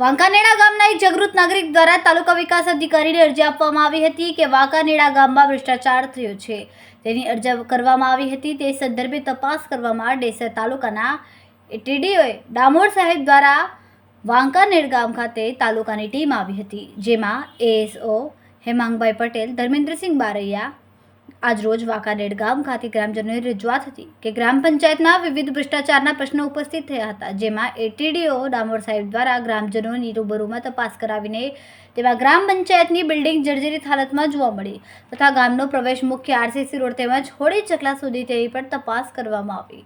વાંકાનેડા ગામના એક જાગૃત નાગરિક દ્વારા તાલુકા વિકાસ અધિકારીને અરજી આપવામાં આવી હતી કે વાંકાનેડા ગામમાં ભ્રષ્ટાચાર થયો છે, તેની અરજી કરવામાં આવી હતી। તે સંદર્ભે તપાસ કરવામાં ડેસર તાલુકાના ટીડીઓએ ડામોર સાહેબ દ્વારા વાંકાનેડ ગામ ખાતે તાલુકાની ટીમ આવી હતી, જેમાં એએસઓ હેમાંગભાઈ પટેલ, ધર્મેન્દ્રસિંહ બારૈયા આજરોજ વાંકાનેડ ગામ ખાતે ગ્રામજનોની રજૂઆત હતી કે ગ્રામ પંચાયતના વિવિધ ભ્રષ્ટાચારના પ્રશ્નો ઉપસ્થિત થયા હતા, જેમાં એટીડીઓ ડામોર સાહેબ દ્વારા ગ્રામજનોની રૂબરૂમાં તપાસ કરાવીને તેમાં ગ્રામ પંચાયતની બિલ્ડિંગ જર્જરિત હાલતમાં જોવા મળી તથા ગામનો પ્રવેશ મુખ્ય આરસીસી રોડ તેમજ હોળી ચકલા સુધી તેની પણ તપાસ કરવામાં આવી,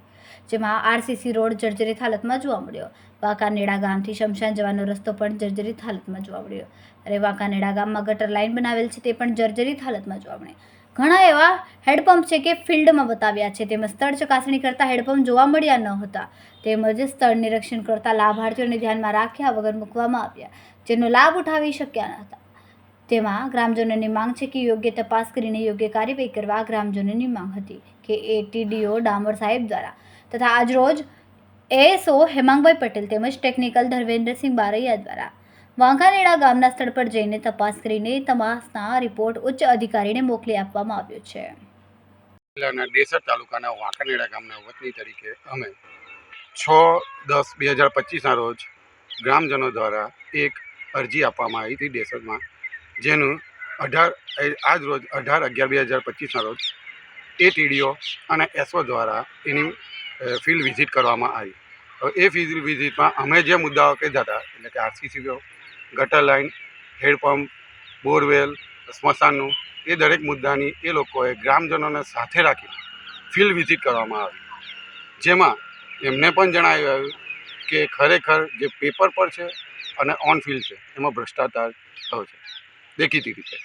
જેમાં આરસીસી રોડ જર્જરિત હાલતમાં જોવા મળ્યો। વાંકાનેડા ગામથી શમશાન જવાનો રસ્તો પણ જર્જરિત હાલતમાં જોવા મળ્યો। અને વાંકાનેડા ગામમાં ગટર લાઇન બનાવેલ છે તે પણ જર્જરિત હાલતમાં જોવા મળે। ઘણા એવા હેડપંપ છે કે ફિલ્ડમાં બતાવ્યા છે, તેમજ સ્થળ ચકાસણી કરતા હેડપંપ જોવા મળ્યા ન હતા, તેમજ સ્થળ નિરીક્ષણ કરતા લાભાર્થીઓને ધ્યાનમાં રાખ્યા વગર મૂકવામાં આવ્યા, જેનો લાભ ઉઠાવી શક્યા ન હતા। તેમાં ગ્રામજનોની માંગ છે કે યોગ્ય તપાસ કરીને યોગ્ય કાર્યવાહી કરવા ગ્રામજનોની માંગ હતી કે એટીડીઓ ડામોર સાહેબ દ્વારા તથા આજરોજ એએસઓ હેમાંગભાઈ પટેલ તેમજ ટેકનિકલ ધર્મેન્દ્રસિંહ બારૈયા દ્વારા વાંકાનેડા ગામના સ્થળ પર જઈને તપાસ કરીને તપાસના રિપોર્ટ ઉચ્ચ અધિકારીને મોકલી આપવામાં આવ્યો છે। જિલ્લાના ડેસર તાલુકાના વાંકાનેડા ગામના વતની તરીકે અમે 6/10/2025ના રોજ ગ્રામજનો દ્વારા એક અરજી આપવામાં આવી હતી ડેસરમાં, જેનું આજ રોજ 18/11/2025ના રોજ એટીડીઓ અને એસઓ દ્વારા એની ફિલ્ડ વિઝિટ કરવામાં આવી। હવે એ ફિલ્ડ વિઝિટમાં અમે જે મુદ્દાઓ કીધા હતા, એટલે કે આરસીસી, ગટર લાઇન, હેડપંપ, બોરવેલ, સ્મશાનનું, એ દરેક મુદ્દાની એ લોકોએ ગ્રામજનોને સાથે રાખી ફિલ્ડ વિઝિટ કરવામાં આવી, જેમાં એમને પણ જણાવ્યું કે ખરેખર જે પેપર પર છે અને ઓન ફિલ્ડ છે એમાં ભ્રષ્ટાચાર થયો છે દેખીતી રીતે।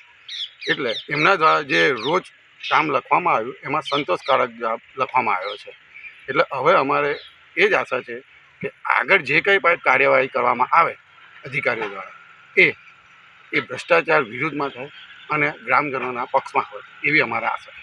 એટલે એમના દ્વારા જે રોજ કામ લખવામાં આવ્યું એમાં સંતોષકારક જવાબ લખવામાં આવ્યો છે। એટલે હવે અમારે એ જ આશા છે કે આગળ જે કંઈ પણ કાર્યવાહી કરવામાં આવે અધિકારીઓ દ્વારા એ ભ્રષ્ટાચાર વિરુદ્ધમાં થાય અને ગ્રામજનોના પક્ષમાં હોય એવી અમારા આશા છે।